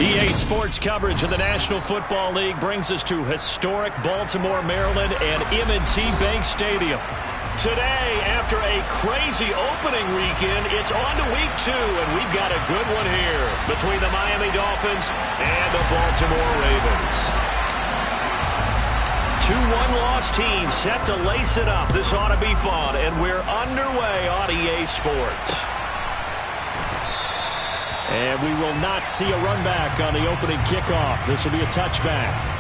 EA Sports coverage of the National Football League brings us to historic Baltimore, Maryland and M&T Bank Stadium. Today, after a crazy opening weekend, it's on to week 2, and we've got a good one here between the Miami Dolphins and the Baltimore Ravens. 2 one-loss teams set to lace it up. This ought to be fun, and we're underway on EA Sports. And we will not see a run back on the opening kickoff. This will be a touchback.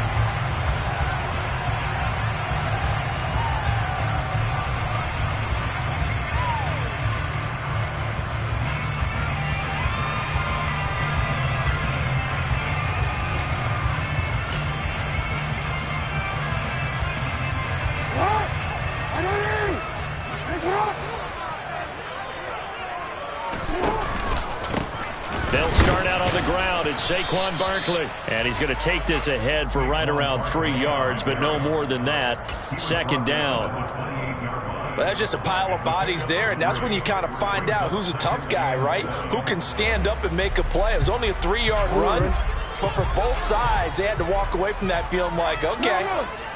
They'll start out on the ground. It's Saquon Barkley. And he's going to take this ahead for right around 3 yards, but no more than that. Second down. Well, that's just a pile of bodies there, and that's when you kind of find out who's a tough guy, right? Who can stand up and make a play. It was only a 3-yard run, but for both sides, they had to walk away from that feeling like, okay,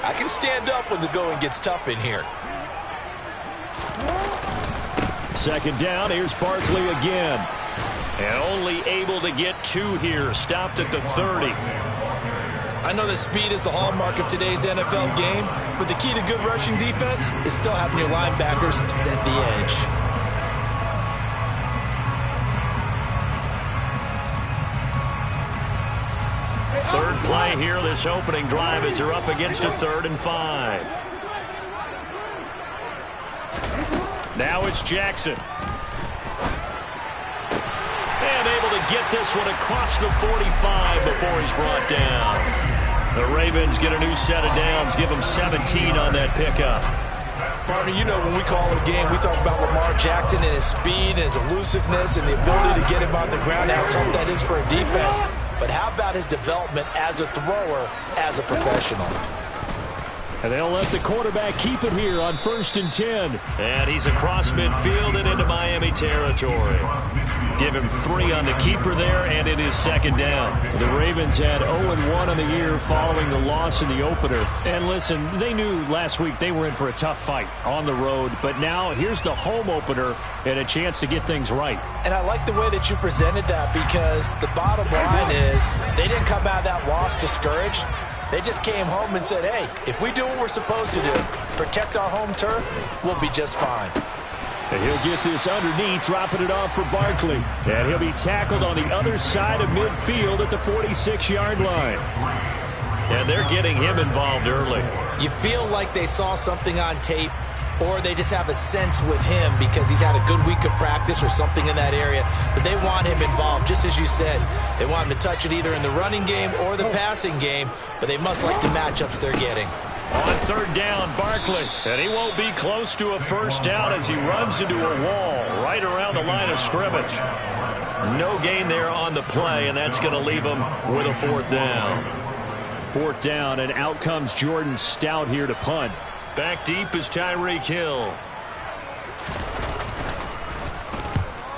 I can stand up when the going gets tough in here. Second down. Here's Barkley again. And only able to get 2 here. Stopped at the 30. I know that speed is the hallmark of today's NFL game, but the key to good rushing defense is still having your linebackers set the edge. Third play here, this opening drive as they're up against a 3rd and 5. Now it's Jackson. And able to get this one across the 45 before he's brought down. The Ravens get a new set of downs, give them 17 on that pickup. Partner, you know when we call it a game, we talk about Lamar Jackson and his speed and his elusiveness and the ability to get him on the ground, how tough that is for a defense. But how about his development as a thrower, as a professional? And they'll let the quarterback keep it here on 1st and 10. And he's across midfield and into Miami territory. Give him 3 on the keeper there, and it is second down. The Ravens had 0-1 on the year following the loss in the opener. And listen, they knew last week they were in for a tough fight on the road. But now here's the home opener and a chance to get things right. And I like the way that you presented that, because the bottom line is they didn't come out of that loss discouraged. They just came home and said, hey, if we do what we're supposed to do, protect our home turf, we'll be just fine. And he'll get this underneath, dropping it off for Barkley. And he'll be tackled on the other side of midfield at the 46-yard line. And they're getting him involved early. You feel like they saw something on tape, or they just have a sense with him because he's had a good week of practice or something in that area that they want him involved. Just as you said, they want him to touch it either in the running game or the passing game, but they must like the matchups they're getting. On 3rd down, Barkley. And he won't be close to a first down as he runs into a wall right around the line of scrimmage. No gain there on the play, and that's going to leave him with a 4th down. 4th down, and out comes Jordan Stout here to punt. Back deep is Tyreek Hill.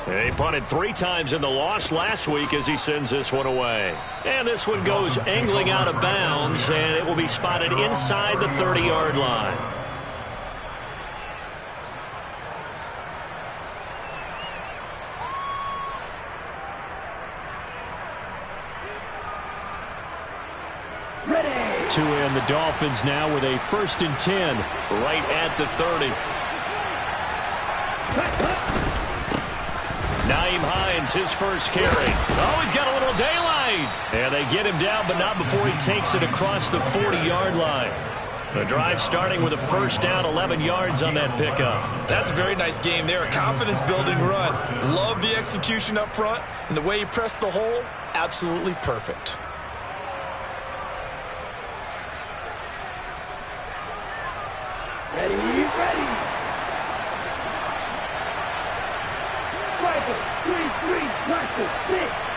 He punted 3 times in the loss last week as he sends this one away. And this one goes angling out of bounds, and it will be spotted inside the 30-yard line. To end the Dolphins now with a 1st and 10 right at the 30. Nyheim Hines, his first carry. Oh, he's got a little daylight. And they get him down, but not before he takes it across the 40-yard line. The drive starting with a 1st down, 11 yards on that pickup. That's a very nice game there, a confidence-building run. Love the execution up front, and the way he pressed the hole, absolutely perfect. Ready, ready. Striker, 3-3, practice, 6.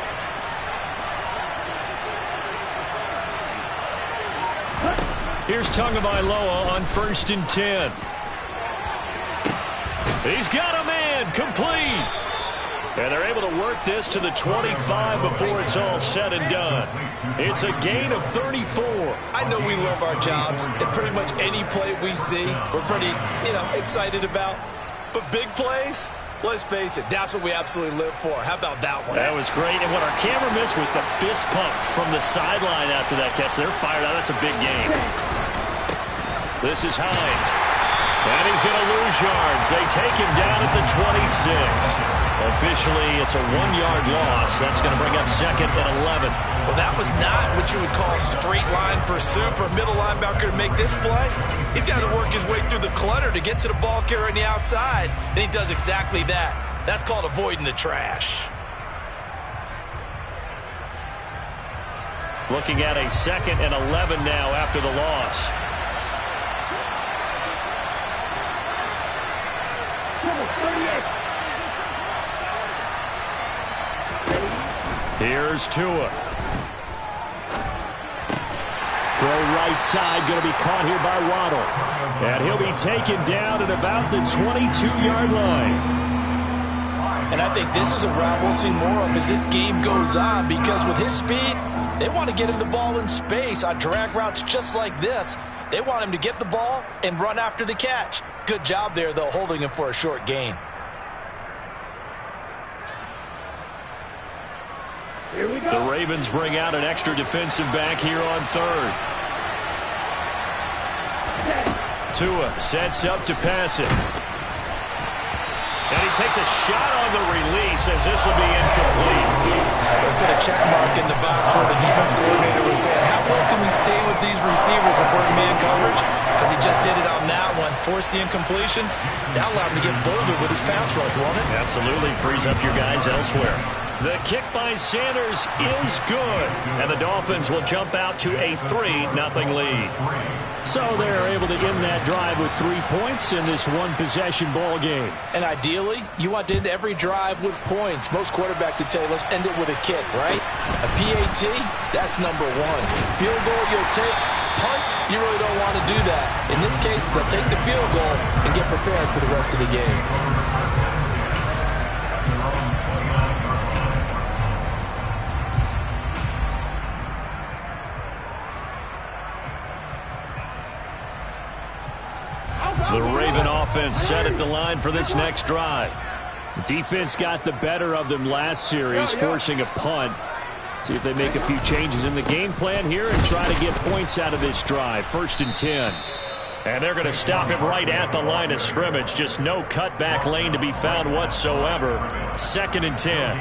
Here's Tagovailoa on 1st and 10. He's got a man, complete. And they're able to work this to the 25 before it's all said and done. It's a gain of 34. I know we love our jobs, and pretty much any play we see, we're pretty, excited about. But big plays, let's face it, that's what we absolutely live for. How about that one? That was great. And what our camera missed was the fist pump from the sideline after that catch. They're fired out. That's a big game. This is Hines. And he's going to lose yards. They take him down at the 26. Officially, it's a 1-yard loss. That's going to bring up second and 11. Well, that was not what you would call straight line pursuit for a middle linebacker to make this play. He's got to work his way through the clutter to get to the ball carrier on the outside, and he does exactly that. That's called avoiding the trash. Looking at a second and 11 now after the loss. Here's Tua. Throw right side, going to be caught here by Waddle. And he'll be taken down at about the 22-yard line. And I think this is a route we'll see more of as this game goes on, because with his speed, they want to get him the ball in space on drag routes just like this. They want him to get the ball and run after the catch. Good job there, though, holding him for a short gain. Here we go. The Ravens bring out an extra defensive back here on third. Tua sets up to pass it. And he takes a shot on the release as this will be incomplete. They put a check mark in the box where the defense coordinator was saying, how well can we stay with these receivers if we're in man coverage? Because he just did it on that one. Forced the incompletion. That allowed him to get bolder with his pass rush, won't it? Absolutely. Frees up your guys elsewhere. The kick by Sanders is good. And the Dolphins will jump out to a 3-0 lead. So they're able to end that drive with 3 points in this one-possession ball game. And ideally, you want to end every drive with points. Most quarterbacks would tell you, let's end it with a kick, right? A PAT, that's number one. Field goal, you'll take. Punts, you really don't want to do that. In this case, they'll take the field goal and get prepared for the rest of the game. The Raven offense set at the line for this next drive. Defense got the better of them last series, forcing a punt. See if they make a few changes in the game plan here and try to get points out of this drive. 1st and 10. And they're going to stop him right at the line of scrimmage. Just no cutback lane to be found whatsoever. 2nd and 10.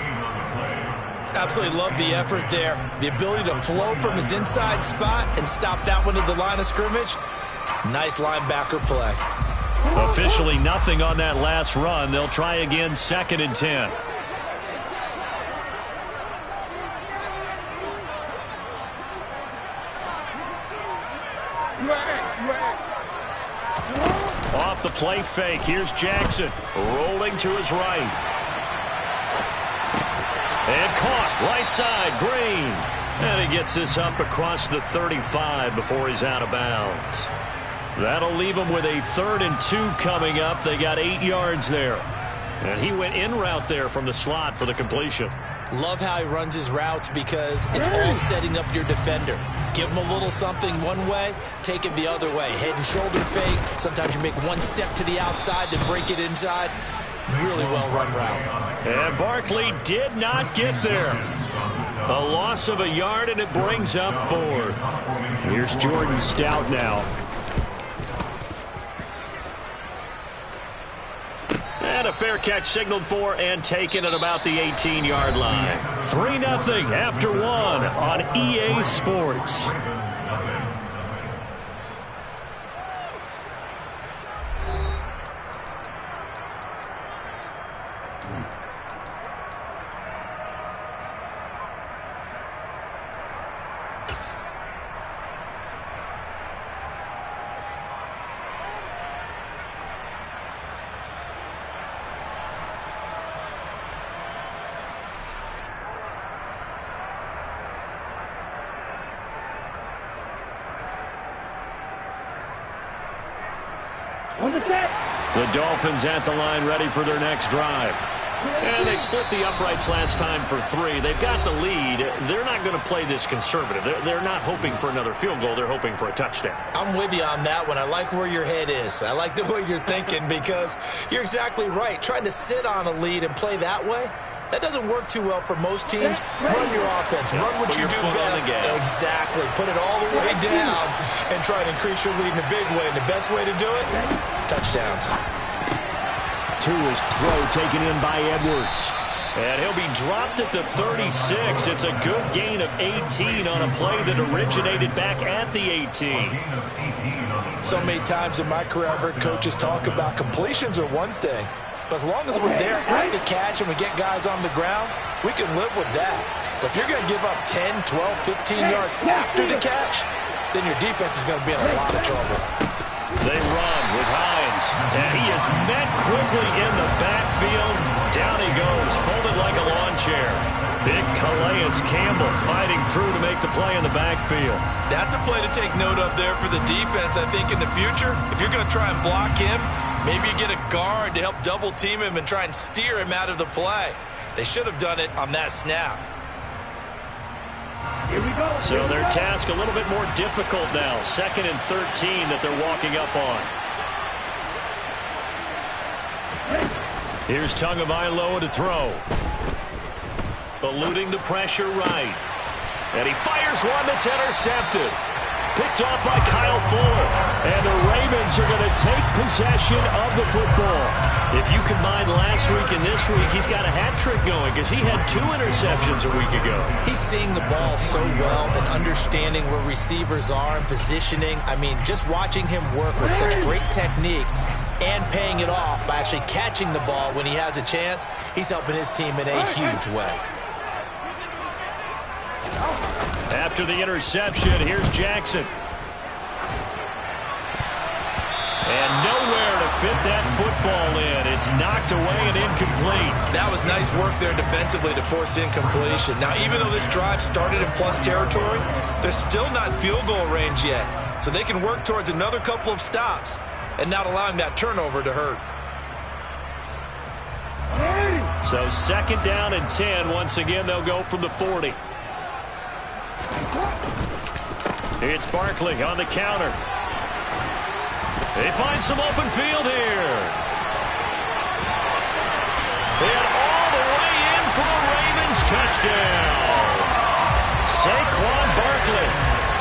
Absolutely love the effort there. The ability to flow from his inside spot and stop that one at the line of scrimmage. Nice linebacker play. Officially nothing on that last run. They'll try again 2nd and 10. Off the play fake. Here's Jackson rolling to his right. And caught right side, Green. And he gets this up across the 35 before he's out of bounds. That'll leave him with a 3rd and 2 coming up. They got 8 yards there. And he went in route there from the slot for the completion. Love how he runs his routes because it's all setting up your defender. Give him a little something one way, take it the other way. Head and shoulder fake. Sometimes you make one step to the outside, then break it inside. Really well run route. And Barkley did not get there. A loss of a yard, and it brings up 4th. Here's Jordan Stout now. And a fair catch signaled for and taken at about the 18-yard line. 3-0 after 1 on EA Sports. On the set. The Dolphins at the line ready for their next drive. And they split the uprights last time for 3. They've got the lead. They're not going to play this conservative. They're not hoping for another field goal. They're hoping for a touchdown. I'm with you on that one. I like where your head is. I like the way you're thinking because you're exactly right. Trying to sit on a lead and play that way, that doesn't work too well for most teams. Run your offense. Run what you do best. Exactly. Put it all the way down and try to increase your lead in a big way. And the best way to do it, touchdowns. Tua's throw taken in by Edwards. And he'll be dropped at the 36. It's a good gain of 18 on a play that originated back at the 18. So many times in my career I've heard coaches talk about completions are one thing. But as long as we're there at the catch and we get guys on the ground, we can live with that. But if you're going to give up 10, 12, 15 yards after the catch, then your defense is going to be in a lot of trouble. They run with Hines, and he is met quickly in the backfield. Down he goes, folded like a lawn chair. Big Calais Campbell fighting through to make the play in the backfield. That's a play to take note of there for the defense, I think, in the future. If you're going to try and block him, maybe you get a guard to help double-team him and try and steer him out of the play. They should have done it on that snap. Here we go. So their task a little bit more difficult now. 2nd and 13 that they're walking up on. Here's Tagovailoa to throw. Eluding the pressure right. And he fires one that's intercepted. Picked off by Kyle Fuller. And the Ravens are going to take possession of the football. If you combine last week and this week, he's got a hat trick going because he had 2 interceptions a week ago. He's seeing the ball so well and understanding where receivers are and positioning. I mean, just watching him work with such great technique and paying it off by actually catching the ball when he has a chance, he's helping his team in a huge way. After the interception, here's Jackson. And nowhere to fit that football in. It's knocked away and incomplete. That was nice work there defensively to force incompletion. Now, even though this drive started in plus territory, they're still not in field goal range yet. So they can work towards another couple of stops and not allowing that turnover to hurt. So 2nd down and 10. Once again, they'll go from the 40. It's Barkley on the counter. They find some open field here. And all the way in for the Ravens touchdown. Saquon Barkley,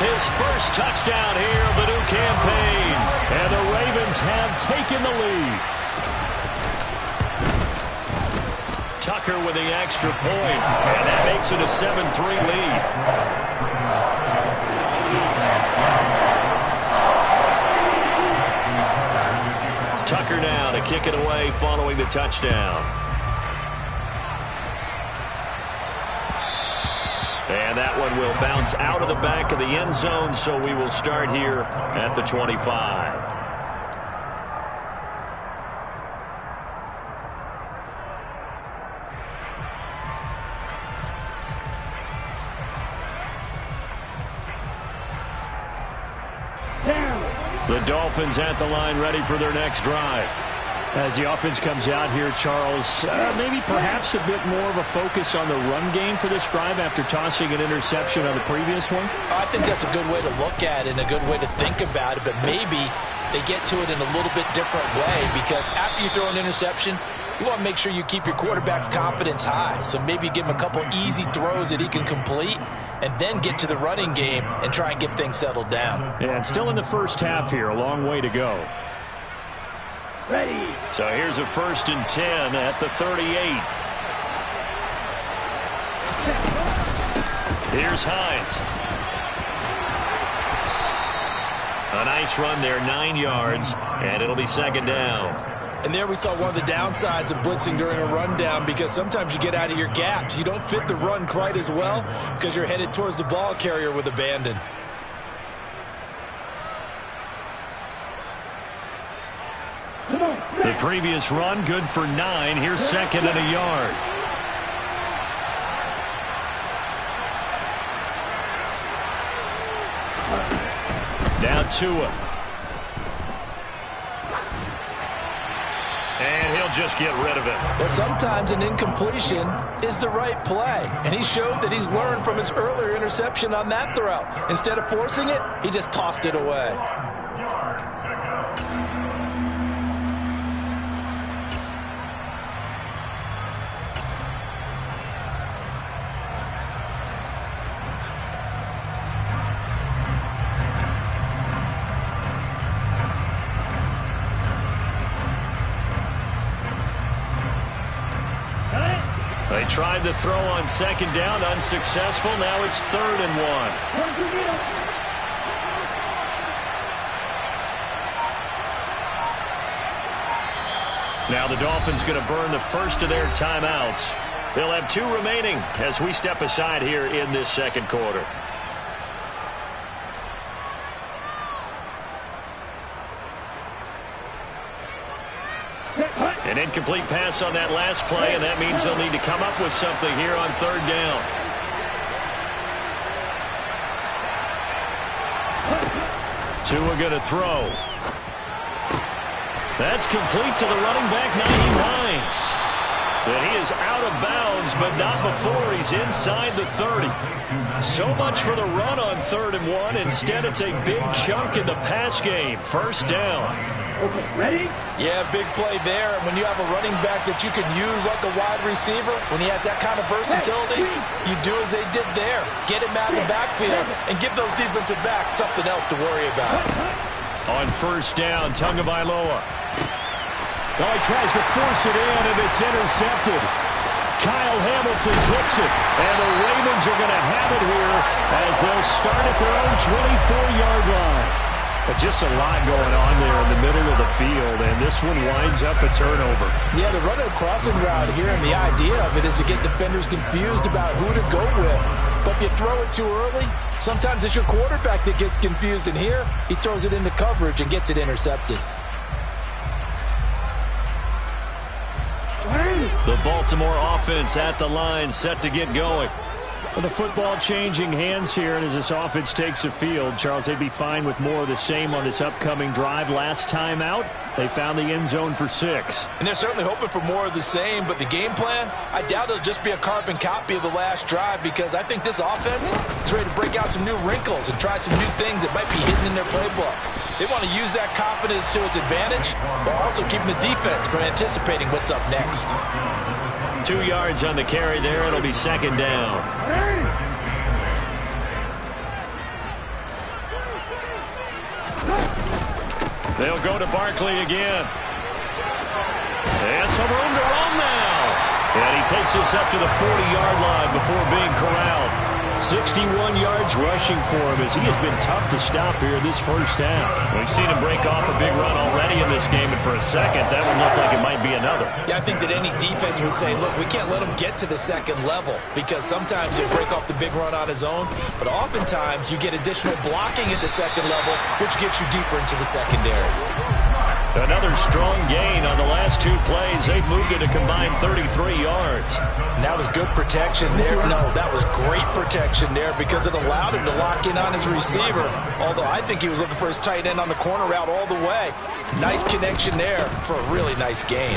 his first touchdown here of the new campaign. And the Ravens have taken the lead. Tucker with the extra point. And that makes it a 7-3 lead. Tucker now to kick it away following the touchdown. And that one will bounce out of the back of the end zone, so we will start here at the 25. The Dolphins at the line ready for their next drive. As the offense comes out here, Charles, maybe perhaps a bit more of a focus on the run game for this drive after tossing an interception on the previous one? I think that's a good way to look at it and a good way to think about it, but maybe they get to it in a little bit different way because after you throw an interception, you want to make sure you keep your quarterback's confidence high. So maybe give him a couple easy throws that he can complete and then get to the running game and try and get things settled down. And still in the first half here, a long way to go. Ready. So here's a 1st and 10 at the 38. Here's Hines. A nice run there, 9 yards, and it'll be 2nd down. And there we saw one of the downsides of blitzing during a rundown because sometimes you get out of your gaps. You don't fit the run quite as well because you're headed towards the ball carrier with abandon. The previous run, good for 9. Here's 2nd and a yard. Now Tua. And he'll just get rid of it. But sometimes an incompletion is the right play. And he showed that he's learned from his earlier interception on that throw. Instead of forcing it, he just tossed it away. They tried to throw on second down, unsuccessful. Now it's 3rd and 1. Now the Dolphins going to burn the first of their timeouts. They'll have 2 remaining as we step aside here in this second quarter. An incomplete pass on that last play, and that means they'll need to come up with something here on 3rd down. Tua going to throw. That's complete to the running back, Naheem Hines. And he is out of bounds, but not before he's inside the 30. So much for the run on 3rd and 1. Instead, it's a big chunk in the pass game. 1st down. Okay, ready? Yeah, big play there. And when you have a running back that you can use like a wide receiver, when he has that kind of versatility, you do as they did there. Get him out of the backfield and give those defensive backs something else to worry about. On 1st down, Tagovailoa. Oh, he tries to force it in, and it's intercepted. Kyle Hamilton picks it, and the Ravens are going to have it here as they'll start at their own 24-yard line. But just a lot going on there in the middle of the field, and this one winds up a turnover. Yeah, the running crossing route here, and the idea of it is to get defenders confused about who to go with. But if you throw it too early, sometimes it's your quarterback that gets confused, and here he throws it into coverage and gets it intercepted. The Baltimore offense at the line, set to get going. Well, the football changing hands here, and as this offense takes the field, Charles, they'd be fine with more of the same on this upcoming drive. Last time out, they found the end zone for 6. And they're certainly hoping for more of the same, but the game plan, I doubt it'll just be a carbon copy of the last drive, because I think this offense is ready to break out some new wrinkles and try some new things that might be hidden in their playbook. They want to use that confidence to its advantage, while also keeping the defense from anticipating what's up next. 2 yards on the carry there. It'll be 2nd down. They'll go to Barkley again. And some room to run now. And he takes this up to the 40-yard line before being corralled. 61 yards rushing for him as he has been tough to stop here this first half. We've seen him break off a big run already in this game, and for a second, that one looked like it might be another. Yeah, I think that any defense would say, look, we can't let him get to the second level, because sometimes he'll break off the big run on his own, but oftentimes you get additional blocking at the second level, which gets you deeper into the secondary. Another strong gain on the last 2 plays. They've moved it a combined 33 yards. And that was good protection there. No, that was great protection there because it allowed him to lock in on his receiver, although I think he was looking for his tight end on the corner route all the way. Nice connection there for a really nice gain.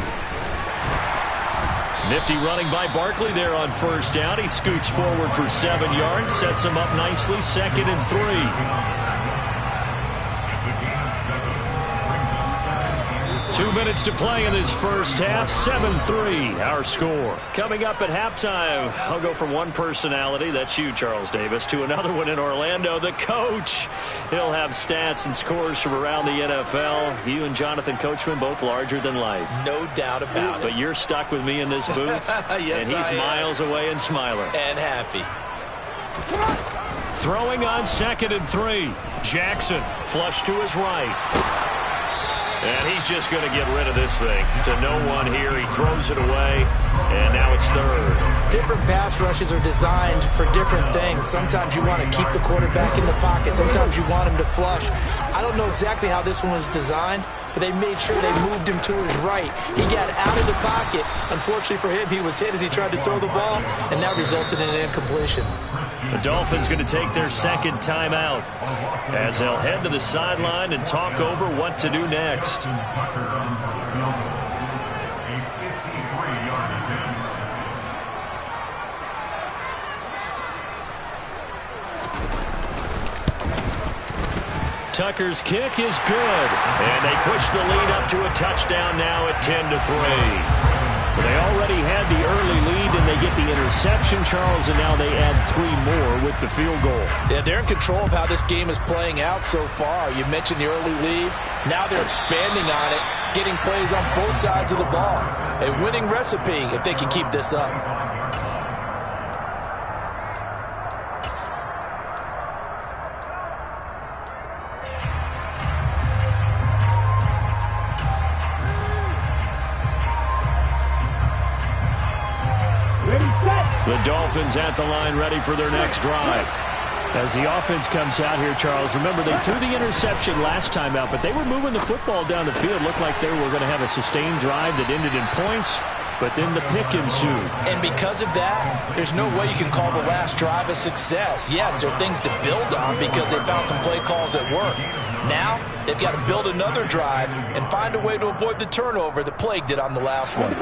Nifty running by Barkley there on 1st down. He scoots forward for 7 yards, sets him up nicely, 2nd and 3. 2 minutes to play in this first half. 7-3, our score. Coming up at halftime, I'll go from one personality, that's you, Charles Davis, to another one in Orlando, the coach. He'll have stats and scores from around the NFL. You and Jonathan Coachman, both larger than life. No doubt about it. But you're stuck with me in this booth. Yes, and he's miles away and smiling. And happy. Throwing on 2nd and 3. Jackson, flush to his right. And he's just going to get rid of this thing. To no one here. He throws it away. And now it's 3rd. Different pass rushes are designed for different things. Sometimes you want to keep the quarterback in the pocket. Sometimes you want him to flush. I don't know exactly how this one was designed, but they made sure they moved him to his right. He got out of the pocket. Unfortunately for him, he was hit as he tried to throw the ball, and that resulted in an incompletion. The Dolphins going to take their 2nd timeout as they'll head to the sideline and talk over what to do next. Tucker's kick is good. And they push the lead up to a touchdown now at 10-3. They already had the early lead, and they get the interception, Charles, and now they add 3 more with the field goal. Yeah, they're in control of how this game is playing out so far. You mentioned the early lead. Now they're expanding on it, getting plays on both sides of the ball. A winning recipe if they can keep this up. The Dolphins at the line ready for their next drive. As the offense comes out here, Charles, remember they threw the interception last time out, but they were moving the football down the field. Looked like they were going to have a sustained drive that ended in points, but then the pick ensued. And because of that, there's no way you can call the last drive a success. Yes, there are things to build on because they found some play calls that work. Now, they've got to build another drive and find a way to avoid the turnover that plagued it on the last one.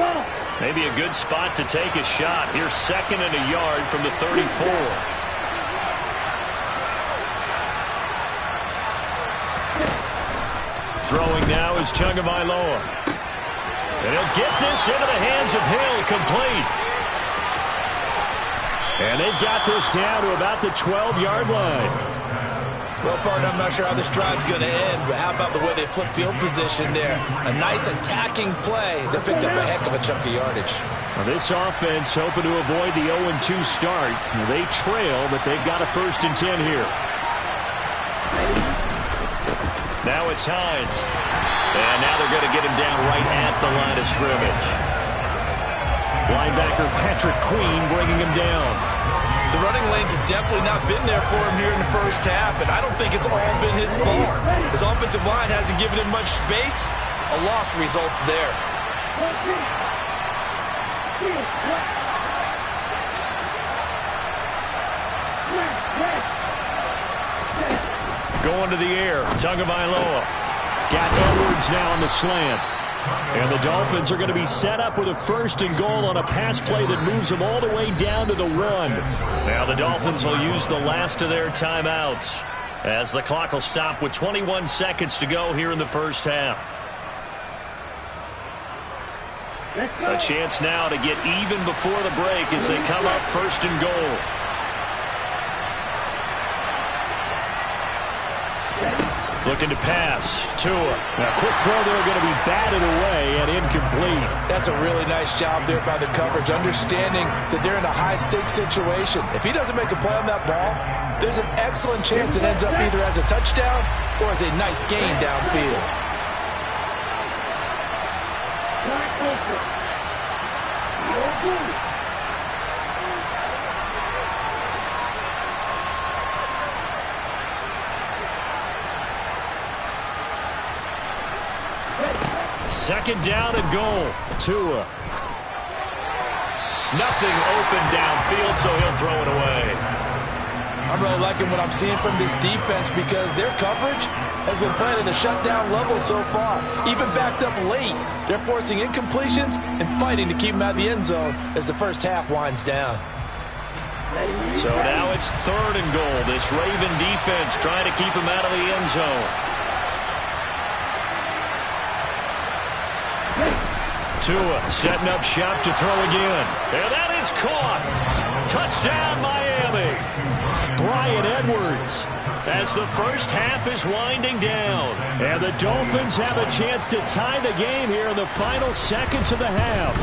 Maybe a good spot to take a shot. Here's 2nd and a yard from the 34. Throwing now is Tagovailoa. And he'll get this into the hands of Hill, complete. And they've got this down to about the 12-yard line. Well, partner, I'm not sure how this drive's going to end, but how about the way they flip field position there? A nice attacking play that picked up a heck of a chunk of yardage. Well, this offense hoping to avoid the 0-2 start. They trail, but they've got a 1st and 10 here. Now it's Hines. And now they're going to get him down right at the line of scrimmage. Linebacker Patrick Queen bringing him down. The running lanes have definitely not been there for him here in the first half, and I don't think it's all been his fault. His offensive line hasn't given him much space. A loss results there. Going to the air, Tagovailoa. Got Edwards now on the slant. And the Dolphins are going to be set up with a 1st and goal on a pass play that moves them all the way down to the 1. Now the Dolphins will use the last of their timeouts as the clock will stop with 21 seconds to go here in the first half. A chance now to get even before the break as they come up 1st and goal. Looking to pass. Tua. Now, quick throw there going to be batted away and incomplete. That's a really nice job there by the coverage, understanding that they're in a high-stakes situation. If he doesn't make a play on that ball, there's an excellent chance it ends up either as a touchdown or as a nice gain downfield. Second down and goal. Tua. Nothing open downfield, so he'll throw it away. I'm really liking what I'm seeing from this defense because their coverage has been playing at a shutdown level so far. Even backed up late, they're forcing incompletions and fighting to keep them out of the end zone as the first half winds down. So now it's 3rd and goal. This Raven defense trying to keep them out of the end zone. Tua setting up shop to throw again. And that is caught. Touchdown, Miami. Bryan Edwards as the first half is winding down. And the Dolphins have a chance to tie the game here in the final seconds of the half.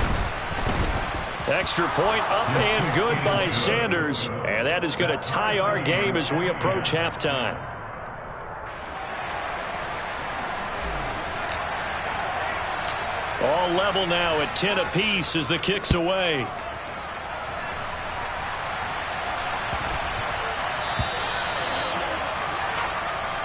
Extra point up and good by Sanders. And that is going to tie our game as we approach halftime. All level now at 10 apiece as the kick's away.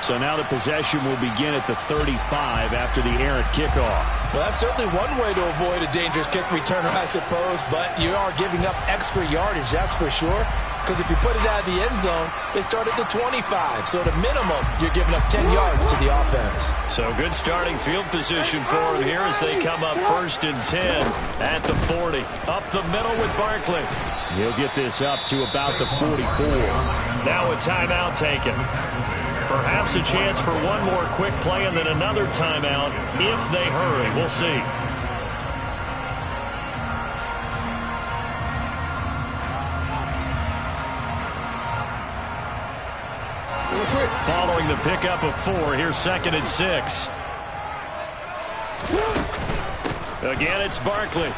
So now the possession will begin at the 35 after the errant kickoff. Well, that's certainly one way to avoid a dangerous kick returner, I suppose, but you are giving up extra yardage, that's for sure. Because if you put it out of the end zone, they start at the 25. So at a minimum, you're giving up 10 yards to the offense. So good starting field position for them here as they come up 1st and 10 at the 40. Up the middle with Barkley. He'll get this up to about the 44. Now a timeout taken. Perhaps a chance for one more quick play and then another timeout if they hurry. We'll see. Following the pickup of 4, here's 2nd and 6. Again, it's Barkley.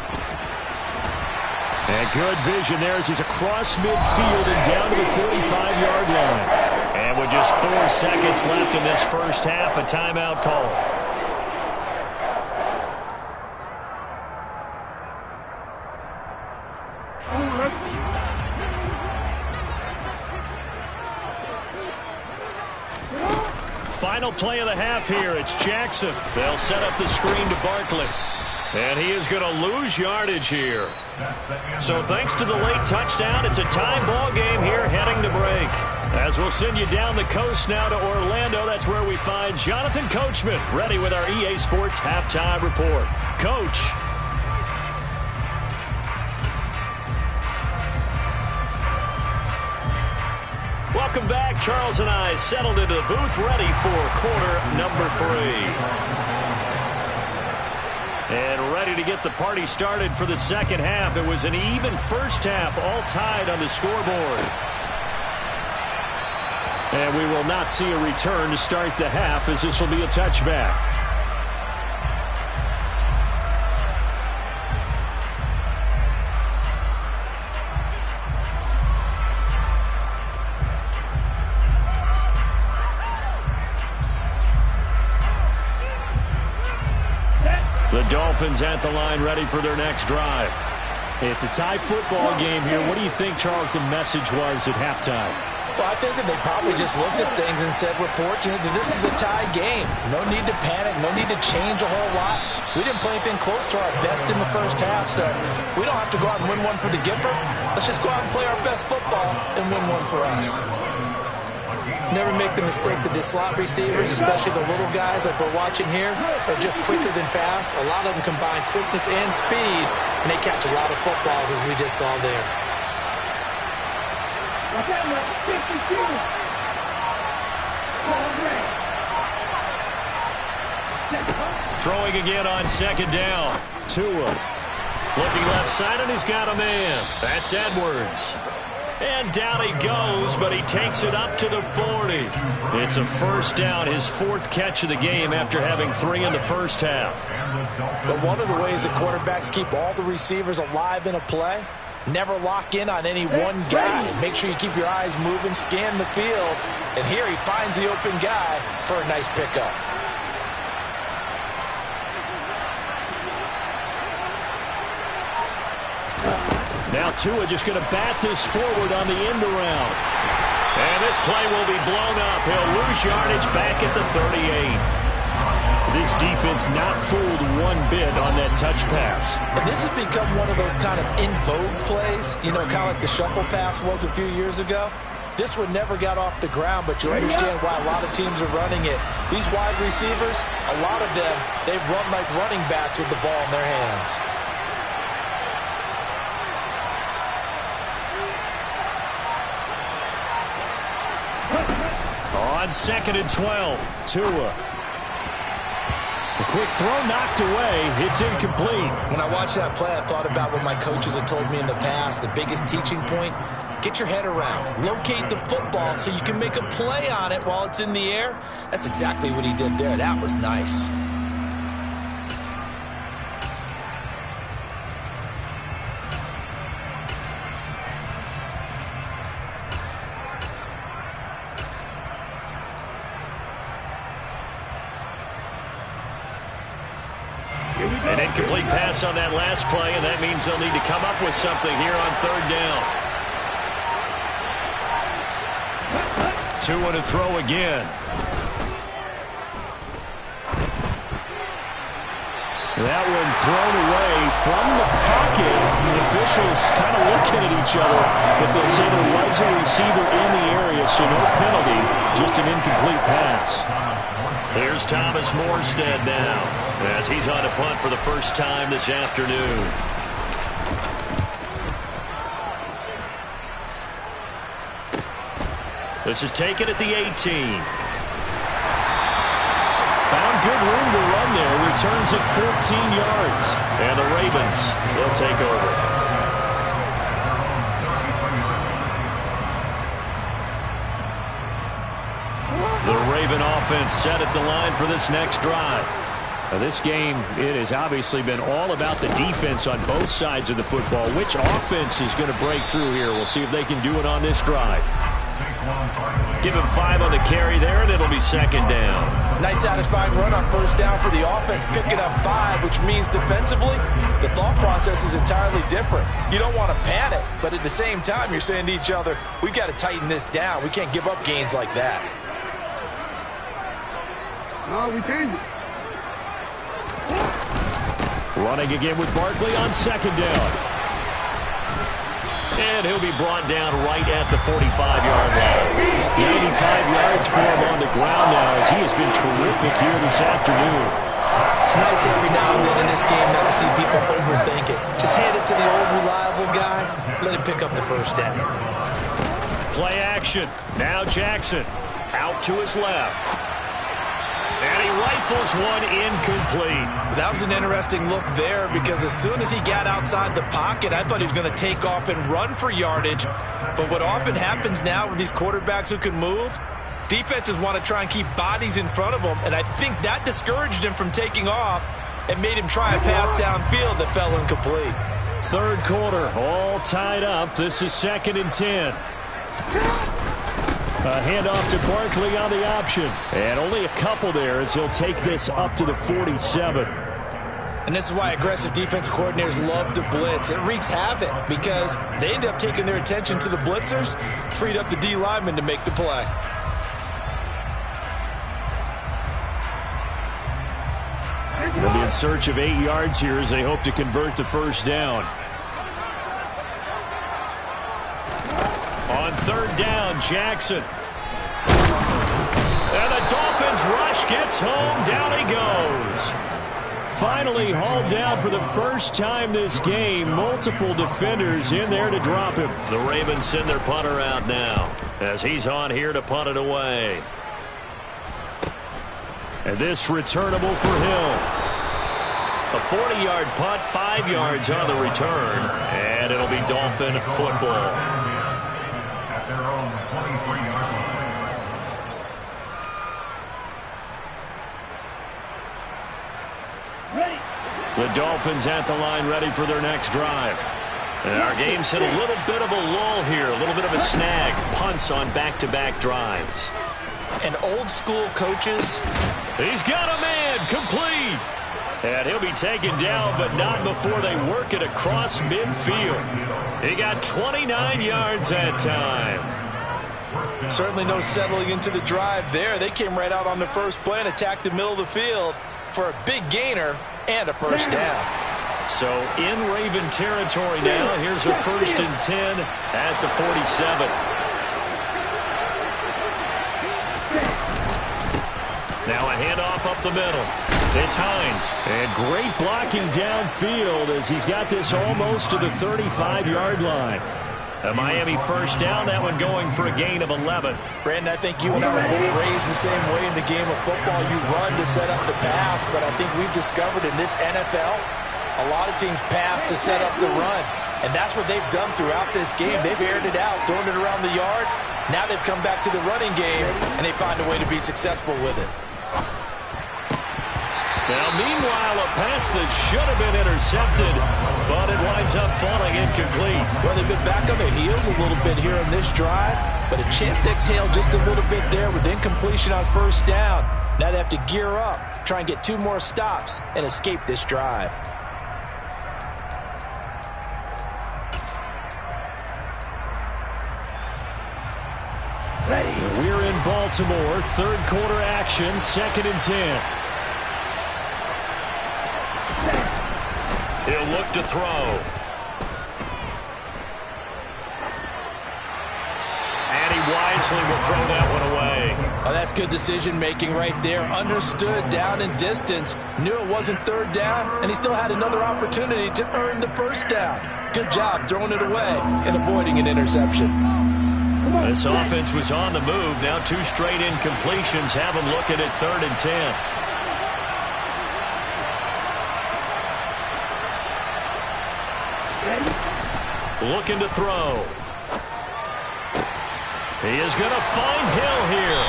And good vision there as he's across midfield and down to the 45-yard line. And with just 4 seconds left in this first half, a timeout call. Final play of the half here. It's Jackson. They'll set up the screen to Barkley. And he is going to lose yardage here. So thanks to the late touchdown, it's a tie ball game here heading to break. As we'll send you down the coast now to Orlando, that's where we find Jonathan Coachman ready with our EA Sports Halftime Report. Coach. Welcome back. Charles and I settled into the booth ready for quarter number 3. And ready to get the party started for the second half. It was an even first half, all tied on the scoreboard. And we will not see a return to start the half, as this will be a touchback. The Dolphins at the line, ready for their next drive. It's a tie football game here. What do you think, Charles, the message was at halftime? Well, I think that they probably just looked at things and said, we're fortunate that this is a tie game. No need to panic. No need to change a whole lot. We didn't play anything close to our best in the first half, so we don't have to go out and win one for the Gipper. Let's just go out and play our best football and win one for us. Never make the mistake that the slot receivers, especially the little guys like we're watching here, are just quicker than fast. A lot of them combine quickness and speed, and they catch a lot of footballs, as we just saw there. Throwing again on 2nd down. Tua looking left side, and he's got a man. That's Edwards. And down he goes, but he takes it up to the 40. It's a first down, his 4th catch of the game after having 3 in the first half. But one of the ways that quarterbacks keep all the receivers alive in a play, never lock in on any one guy. Make sure you keep your eyes moving, scan the field. And here he finds the open guy for a nice pickup. Now Tua just going to bat this forward on the end around. And this play will be blown up. He'll lose yardage back at the 38. This defense not fooled one bit on that touch pass. And this has become one of those kind of in vogue plays, you know, kind of like the shuffle pass was a few years ago. This one never got off the ground, but you understand why a lot of teams are running it. These wide receivers, a lot of them, they've run like running backs with the ball in their hands. On 2nd and 12, Tua. A quick throw knocked away. It's incomplete. When I watched that play, I thought about what my coaches have told me in the past. The biggest teaching point, get your head around. Locate the football so you can make a play on it while it's in the air. That's exactly what he did there. That was nice. An incomplete pass on that last play, and that means they'll need to come up with something here on 3rd down. Tua to throw again. That one thrown away from the pocket. The officials kind of looking at each other, but they'll say there was a receiver in the area, so no penalty, just an incomplete pass. Here's Thomas Morstead now, as he's on a punt for the first time this afternoon. This is taken at the 18. good room to run there. Returns at 14 yards. And the Ravens will take over. The Raven offense set at the line for this next drive. Now this game, it has obviously been all about the defense on both sides of the football. Which offense is going to break through here? We'll see if they can do it on this drive. Give him 5 on the carry there, and it'll be second down. Nice satisfying run on first down for the offense, picking up 5, which means defensively, the thought process is entirely different. You don't want to panic, but at the same time, you're saying to each other, we've got to tighten this down. We can't give up gains like that. No, we change it. Running again with Barkley on second down. And he'll be brought down right at the 45-yard line. 95 yards for him on the ground now as he has been terrific here this afternoon. It's nice every now and then in this game not to see people overthink it. Just hand it to the old reliable guy. Let him pick up the first down. Play action. Now Jackson out to his left. And he rifles one incomplete. That was an interesting look there because as soon as he got outside the pocket, I thought he was going to take off and run for yardage. But what often happens now with these quarterbacks who can move, defenses want to try and keep bodies in front of them, and I think that discouraged him from taking off and made him try a pass downfield that fell incomplete. Third quarter, all tied up. This is 2nd and 10. A handoff to Barkley on the option. And only a couple there as he'll take this up to the 47. And this is why aggressive defensive coordinators love to blitz. It wreaks havoc because they end up taking their attention to the blitzers, freed up the D lineman to make the play. They'll be in search of 8 yards here as they hope to convert the first down. On third down, Jackson. And the Dolphins rush gets home. Down he goes. Finally hauled down for the first time this game. Multiple defenders in there to drop him. The Ravens send their punter out now as he's on here to punt it away. And this returnable for Hill. A 40-yard punt, 5 yards on the return. And it'll be Dolphin football. The Dolphins at the line ready for their next drive. And our game's hit a little bit of a lull here, a little bit of a snag. Punts on back-to-back drives. And old school coaches. He's got a man, complete. And he'll be taken down, but not before they work it across midfield. He got 29 yards that time. Certainly no settling into the drive there. They came right out on the first play and attacked the middle of the field for a big gainer and a first down. So in Raven territory now. Here's a 1st and 10 at the 47. Now a handoff up the middle. It's Hines. And great blocking downfield as he's got this almost to the 35-yard line. A Miami first down, that one going for a gain of 11. Brandon, I think you and I were both raised the same way in the game of football. You run to set up the pass, but I think we've discovered in this NFL, a lot of teams pass to set up the run. And that's what they've done throughout this game. They've aired it out, thrown it around the yard. Now they've come back to the running game, and they find a way to be successful with it. Now, meanwhile, a pass that should have been intercepted, but it winds up falling incomplete. Well, they've been back on their heels a little bit here on this drive, but a chance to exhale just a little bit there with incompletion on first down. Now they have to gear up, try and get 2 more stops, and escape this drive. We're in Baltimore, third quarter action, 2nd and 10. He'll look to throw. And he wisely will throw that one away. Oh, that's good decision-making right there. Understood down and distance. Knew it wasn't third down, and he still had another opportunity to earn the first down. Good job throwing it away and avoiding an interception. This offense was on the move. Now 2 straight incompletions have him looking at 3rd and 10. looking to throw. He is going to find Hill here.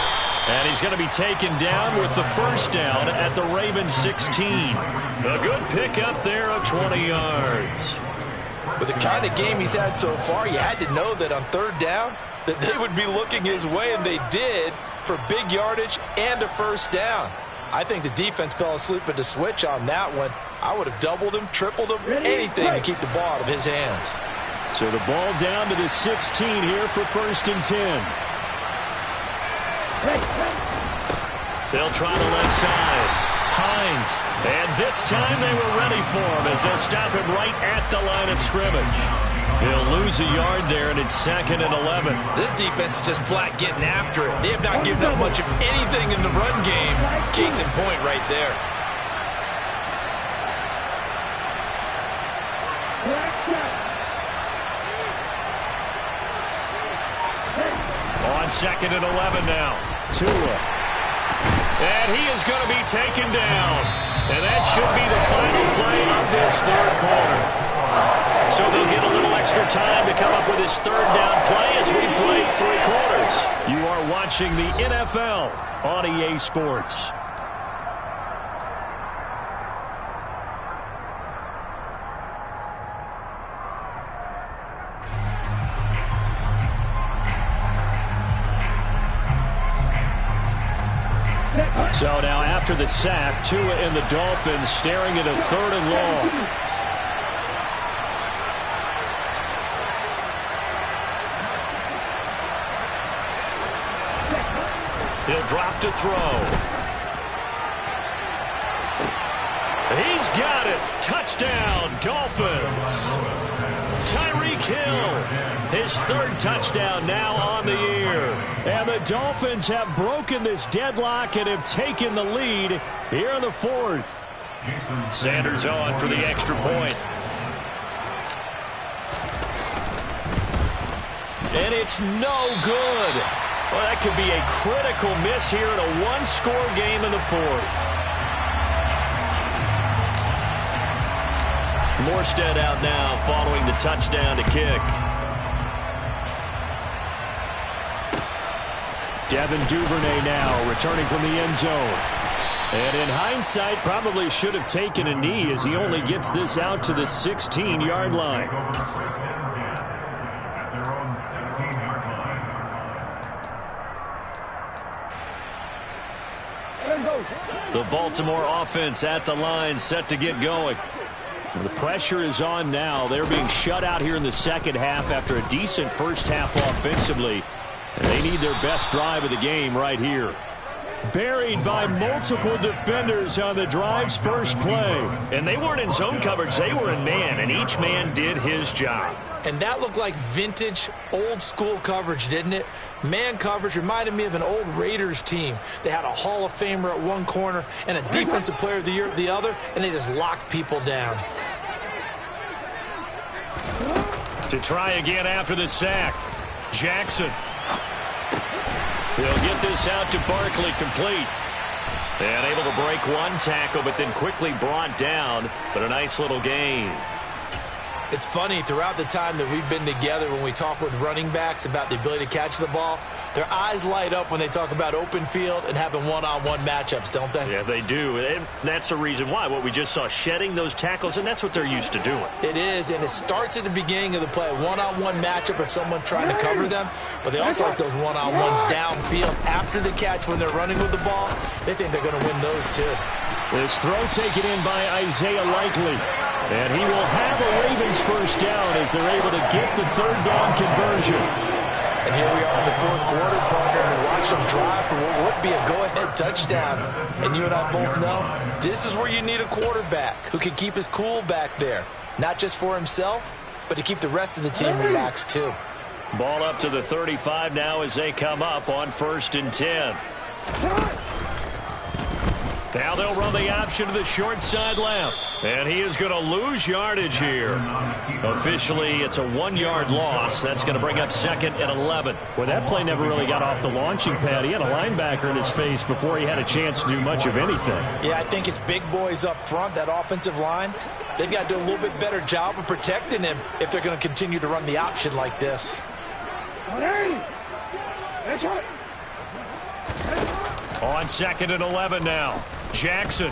And he's going to be taken down with the first down at the Ravens 16. A good pickup there of 20 yards. With the kind of game he's had so far, you had to know that on third down that they would be looking his way, and they did, for big yardage and a first down. I think the defense fell asleep at the switch on that one. I would have doubled him, tripled him, anything to keep the ball out of his hands. So the ball down to the 16 here for 1st and 10. They'll try the left side. Hines. And this time they were ready for him as they'll stop him right at the line of scrimmage. He'll lose a yard there, and it's 2nd and 11. This defense is just flat getting after it. They have not given up much of anything in the run game. Case in point right there. On 2nd and 11 now. Tua. And he is going to be taken down. And that should be the final play of this third quarter. So they'll get a little extra time to come up with his third down play as we play 3 quarters. You are watching the NFL on EA Sports. So now after the sack, Tua and the Dolphins staring at a 3rd and long. He'll drop to throw. He's got it. Touchdown, Dolphins. Tyreek Hill, his 3rd touchdown now on the year. And the Dolphins have broken this deadlock and have taken the lead here in the 4th. Sanders on for the extra point. And it's no good. Well, that could be a critical miss here in a 1-score game in the 4th. Morstead out now following the touchdown to kick. Devin Duvernay now returning from the end zone. And in hindsight, probably should have taken a knee as he only gets this out to the 16-yard line. The Baltimore offense at the line, set to get going. The pressure is on now. They're being shut out here in the second half after a decent first half offensively. And they need their best drive of the game right here. Buried by multiple defenders on the drive's first play. And they weren't in zone coverage. They were in man, and each man did his job. And that looked like vintage, old-school coverage, didn't it? Man coverage reminded me of an old Raiders team. They had a Hall of Famer at one corner and a Defensive Player of the Year at the other, and they just locked people down. To try again after the sack. Jackson. He'll get this out to Barkley, complete. And able to break one tackle, but then quickly brought down. But a nice little gain. It's funny, throughout the time that we've been together, when we talk with running backs about the ability to catch the ball, their eyes light up when they talk about open field and having one-on-one matchups, don't they? Yeah, they do. And that's the reason why. What we just saw, shedding those tackles, and that's what they're used to doing. It is, and it starts at the beginning of the play. One-on-one matchup if someone's trying to cover them, but they also like those one-on-ones downfield after the catch when they're running with the ball. They think they're going to win those, too. This throw taken in by Isaiah Likely. And he will have a Ravens first down as they're able to get the third down conversion. And here we are in the 4th quarter, partner, and watch them drive for what would be a go-ahead touchdown. And you and I both know this is where you need a quarterback who can keep his cool back there. Not just for himself, but to keep the rest of the team relaxed too. Ball up to the 35 now as they come up on 1st and 10. Now they'll run the option to the short side left. And he is going to lose yardage here. Officially, it's a 1-yard loss. That's going to bring up 2nd and 11. Well, that play never really got off the launching pad. He had a linebacker in his face before he had a chance to do much of anything. Yeah, I think it's big boys up front, that offensive line. they've got to do a little bit better job of protecting him if they're going to continue to run the option like this. On 2nd and 11 now. Jackson.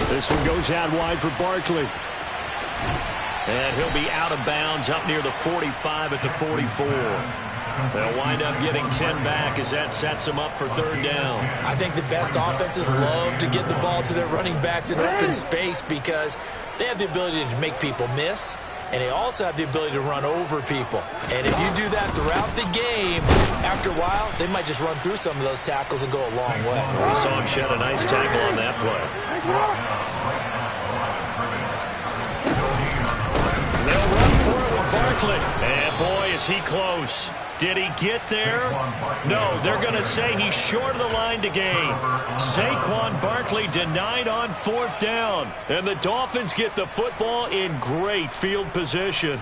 This one goes out wide for Barkley. And he'll be out of bounds up near the 45 at the 44. They'll wind up getting 10 back as that sets them up for 3rd down. I think the best offenses love to get the ball to their running backs in open space because they have the ability to make people miss, and they also have the ability to run over people. And if you do that throughout the game, after a while, they might just run through some of those tackles and go a long way. We saw him shed a nice tackle on that play. They'll run for it with Barkley. And boy, is he close. Did he get there? No, they're going to say he's short of the line to gain. Saquon Barkley denied on 4th down. And the Dolphins get the football in great field position.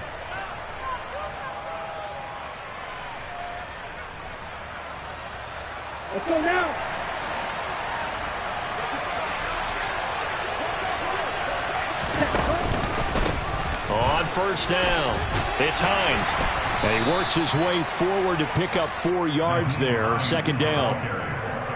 Let's go now. On 1st down, it's Hines. And he works his way forward to pick up 4 yards there. 2nd down.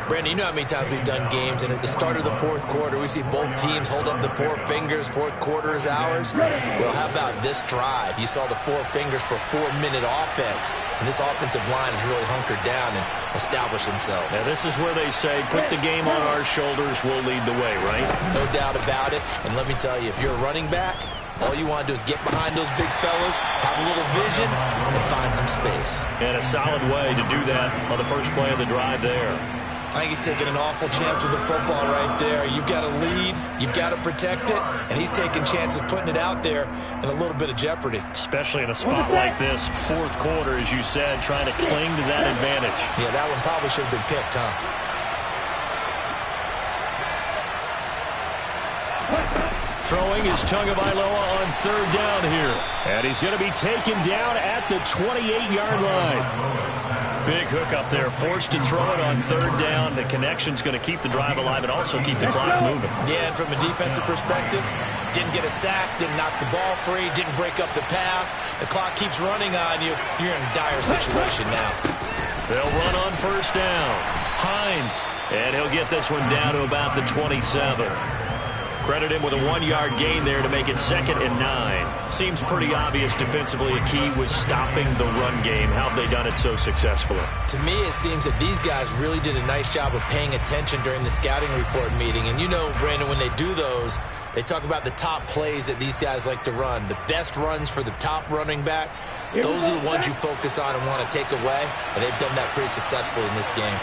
Brandon, you know how many times we've done games, and at the start of the 4th quarter, we see both teams hold up the 4 fingers. 4th quarter is ours. Well, how about this drive? You saw the 4 fingers for 4-minute offense, and this offensive line has really hunkered down and established themselves. Now, this is where they say, put the game on our shoulders, we'll lead the way, right? No doubt about it. And let me tell you, if you're a running back, all you want to do is get behind those big fellas, have a little vision, and find some space. And a solid way to do that on the first play of the drive there. I think he's taking an awful chance with the football right there. You've got to lead, you've got to protect it, and he's taking chances putting it out there in a little bit of jeopardy. Especially in a spot like this, 4th quarter, as you said, trying to cling to that advantage. Yeah, that one probably should have been picked, huh? Throwing is Tagovailoa on 3rd down here. And he's going to be taken down at the 28-yard line. Big hook up there, forced to throw it on 3rd down. The connection's going to keep the drive alive and also keep the clock moving. Yeah, and from a defensive perspective, didn't get a sack, didn't knock the ball free, didn't break up the pass. The clock keeps running on you. You're in a dire situation now. They'll run on 1st down. Hines, and he'll get this one down to about the 27. Credit him with a 1-yard gain there to make it 2nd and 9. Seems pretty obvious defensively a key was stopping the run game. How have they done it so successfully? To me, it seems that these guys really did a nice job of paying attention during the scouting report meeting. And you know, Brandon, when they do those, they talk about the top plays that these guys like to run. The best runs for the top running back, those are the ones you focus on and want to take away. And they've done that pretty successfully in this game.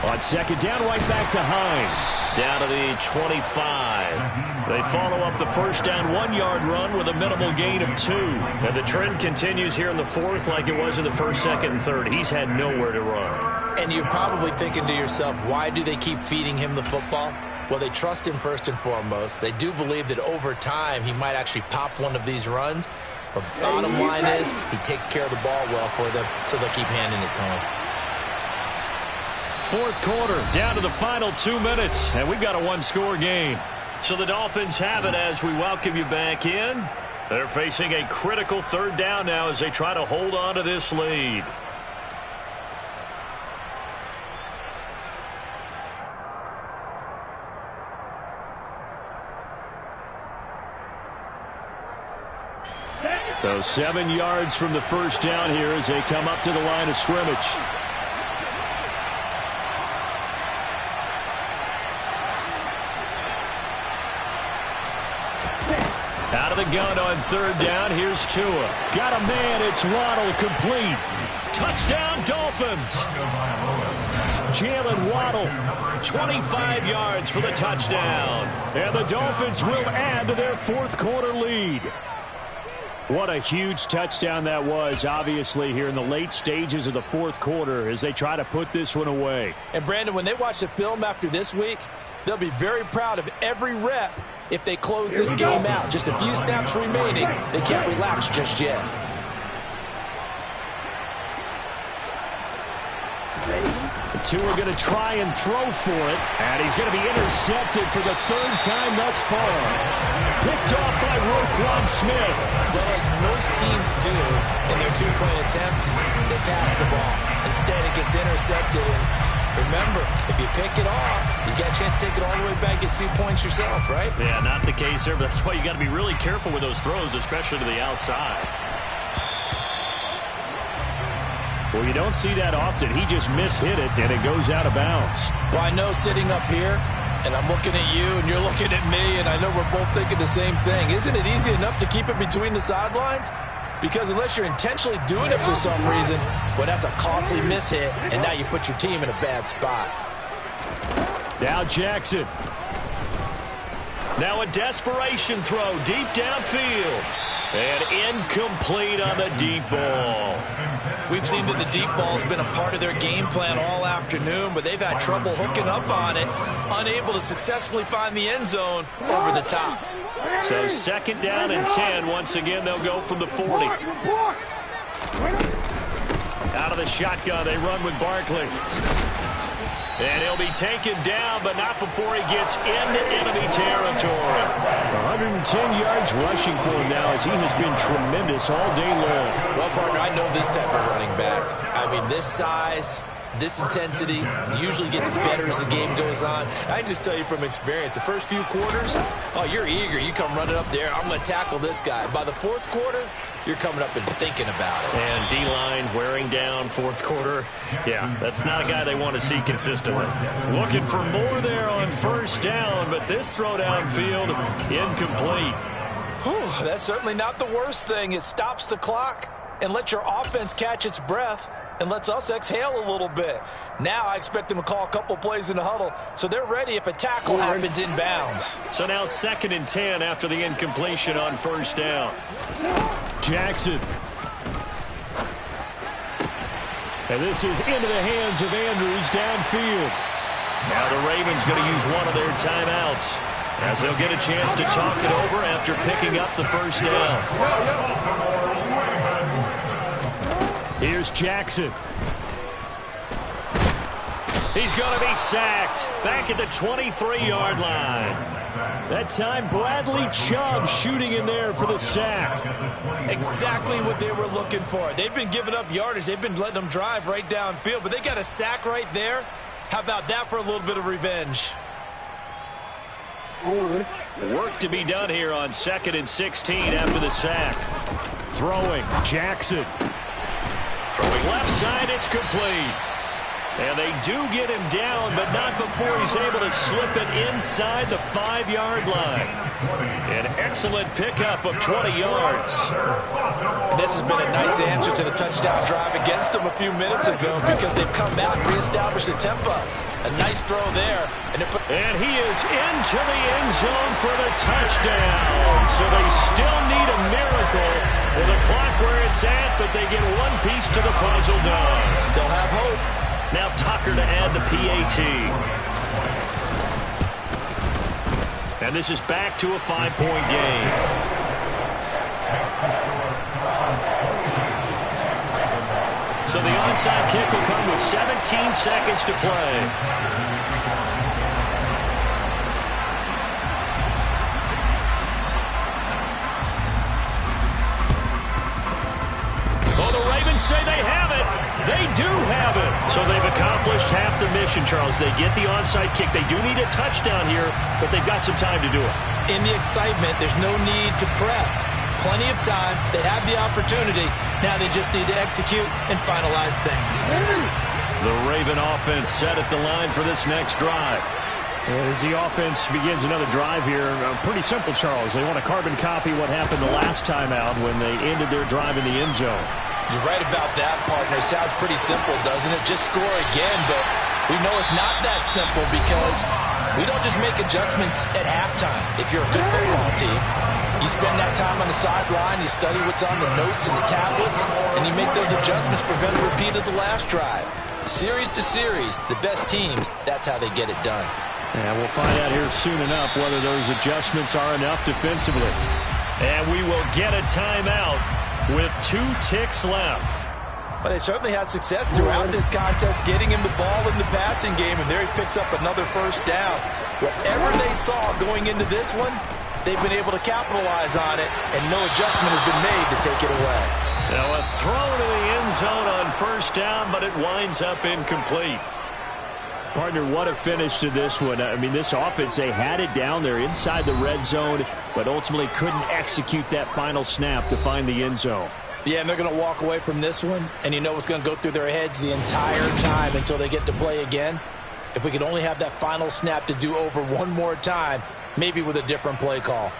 On 2nd down, right back to Hines. Down to the 25. They follow up the 1st down 1-yard run with a minimal gain of 2. And the trend continues here in the 4th like it was in the 1st, 2nd, and 3rd. He's had nowhere to run. And you're probably thinking to yourself, why do they keep feeding him the football? Well, they trust him first and foremost. They do believe that over time he might actually pop one of these runs. But bottom line is he takes care of the ball well for them, so they'll keep handing it to him. 4th quarter, down to the final 2 minutes, and we've got a 1-score game. So the Dolphins have it as we welcome you back in. They're facing a critical 3rd down now as they try to hold on to this lead. So 7 yards from the 1st down here as they come up to the line of scrimmage. Out of the gun on 3rd down. Here's Tua. Got a man. It's Waddle, complete. Touchdown, Dolphins. Jalen Waddle, 25 yards for the touchdown. And the Dolphins will add to their 4th quarter lead. What a huge touchdown that was, obviously, here in the late stages of the 4th quarter as they try to put this one away. And, Brandon, when they watch the film after this week, they'll be very proud of every rep if they close this game out. Just a few snaps remaining. They can't relax just yet. two are going to try and throw for it. And he's going to be intercepted for the third time thus far. Picked off by Roquan Smith. Well, as most teams do in their two-point attempt, they pass the ball. Instead, it gets intercepted. And remember, if you pick it off, you got a chance to take it all the way back, get 2 points yourself, right? Yeah, not the case there, but that's why you got to be really careful with those throws, especially to the outside. Well, you don't see that often. He just mishit it, and it goes out of bounds. Well, I know sitting up here, and I'm looking at you, and you're looking at me, and I know we're both thinking the same thing. Isn't it easy enough to keep it between the sidelines? Because unless you're intentionally doing it for some reason, well, that's a costly mishit, and now you put your team in a bad spot. Now Jackson. Now a desperation throw deep downfield. And incomplete on the deep ball. We've seen that the deep ball has been a part of their game plan all afternoon, but they've had trouble hooking up on it, unable to successfully find the end zone over the top. So second down and 10. Once again, they'll go from the 40. Out of the shotgun, they run with Barkley. And he'll be taken down, but not before he gets into enemy territory. 110 yards rushing for him now, as he has been tremendous all day long. Well, partner, I know this type of running back. I mean, this size, this intensity usually gets better as the game goes on. I just tell you from experience, the first few quarters, oh, you're eager. You come running up there, I'm going to tackle this guy. By the fourth quarter, you're coming up and thinking about it. And D-line wearing down fourth quarter. Yeah, that's not a guy they want to see consistently. Looking for more there on first down, but this throw downfield incomplete. Whew, that's certainly not the worst thing. It stops the clock and lets your offense catch its breath and lets us exhale a little bit. Now I expect them to call a couple plays in the huddle, so they're ready if a tackle happens inbounds. So now second and 10 after the incompletion on first down. Jackson. And this is into the hands of Andrews downfield. Now the Ravens going to use one of their timeouts, as they'll get a chance to talk it over after picking up the first down. Here's Jackson. He's going to be sacked back at the 23-yard line. That time, Bradley Chubb shooting in there for the sack. Exactly what they were looking for. They've been giving up yardage. They've been letting them drive right downfield, but they got a sack right there. How about that for a little bit of revenge? Work to be done here on second and 16 after the sack. Throwing, Jackson. Throwing left side, it's complete. And they do get him down, but not before he's able to slip it inside the 5-yard line. An excellent pickup of 20 yards. And this has been a nice answer to the touchdown drive against them a few minutes ago, because they've come back and reestablished the tempo. A nice throw there. And he is into the end zone for the touchdown. So they still need a miracle with the clock where it's at, but they get one piece to the puzzle done. Still have hope. Now Tucker to add the PAT. And this is back to a 5-point game. So the onside kick will come with 17 seconds to play. Say they have it. They do have it. So they've accomplished half the mission, Charles. They get the onside kick. They do need a touchdown here, but they've got some time to do it. In the excitement, there's no need to press. Plenty of time. They have the opportunity. Now they just need to execute and finalize things. The Raven offense set at the line for this next drive. As the offense begins another drive here, pretty simple, Charles. They want to carbon copy what happened the last time out when they ended their drive in the end zone. You're right about that, partner. Sounds pretty simple, doesn't it? Just score again, but we know it's not that simple, because we don't just make adjustments at halftime. If you're a good football team, you spend that time on the sideline, you study what's on the notes and the tablets, and you make those adjustments, prevent a repeat of the last drive. Series to series, the best teams, that's how they get it done. And we'll find out here soon enough whether those adjustments are enough defensively. And we will get a timeout with 2 ticks left. Well, they certainly had success throughout this contest, getting him the ball in the passing game, and there he picks up another first down. Whatever they saw going into this one, they've been able to capitalize on it, and no adjustment has been made to take it away. Now a throw to the end zone on first down, but it winds up incomplete. Partner, what a finish to this one. I mean, this offense, they had it down there inside the red zone, but ultimately couldn't execute that final snap to find the end zone. Yeah, and they're going to walk away from this one, and you know what's going to go through their heads the entire time until they get to play again. If we could only have that final snap to do over one more time, maybe with a different play call.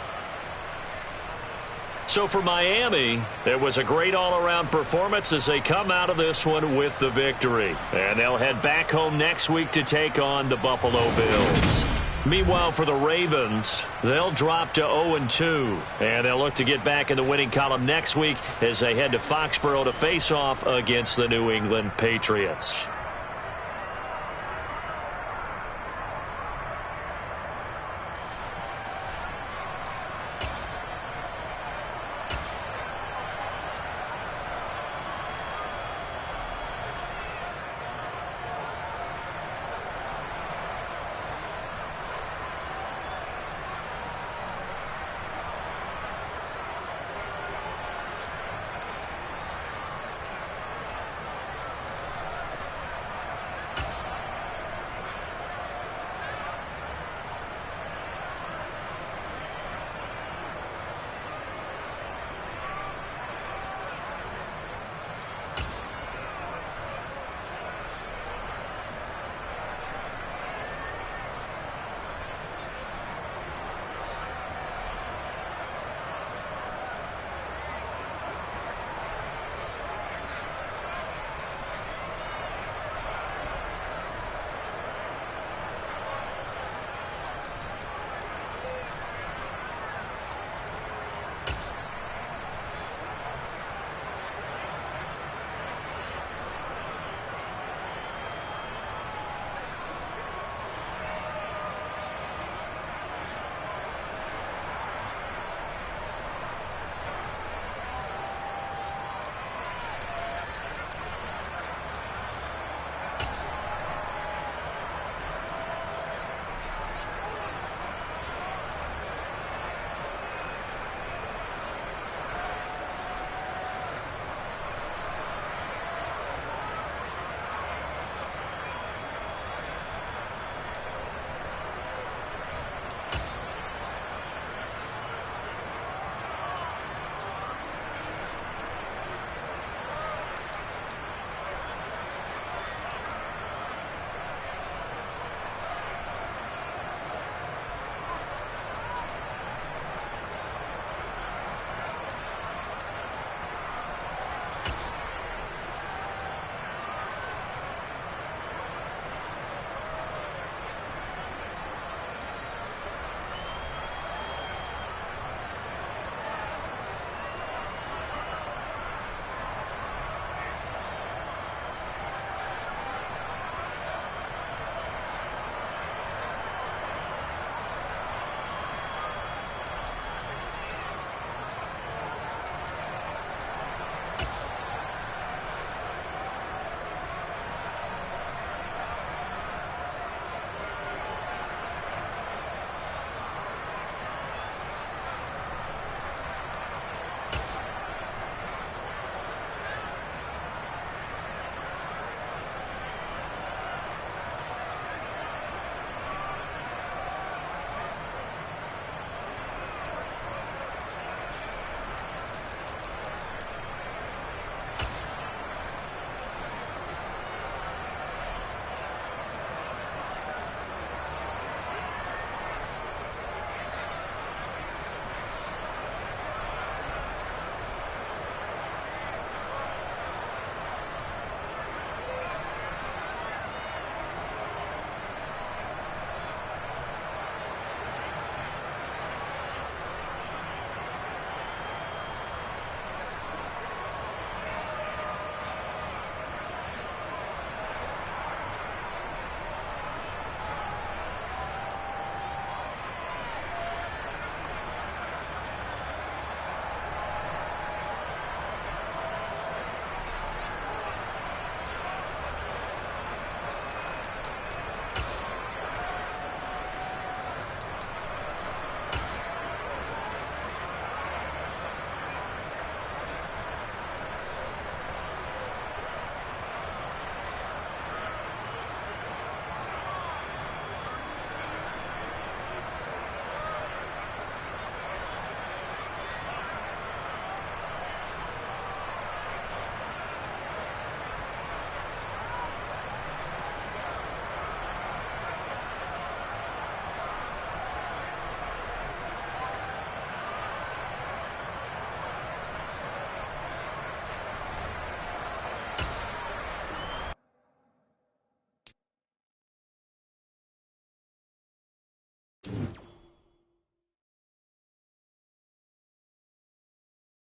So for Miami, it was a great all-around performance as they come out of this one with the victory. And they'll head back home next week to take on the Buffalo Bills. Meanwhile, for the Ravens, they'll drop to 0-2. And they'll look to get back in the winning column next week as they head to Foxborough to face off against the New England Patriots.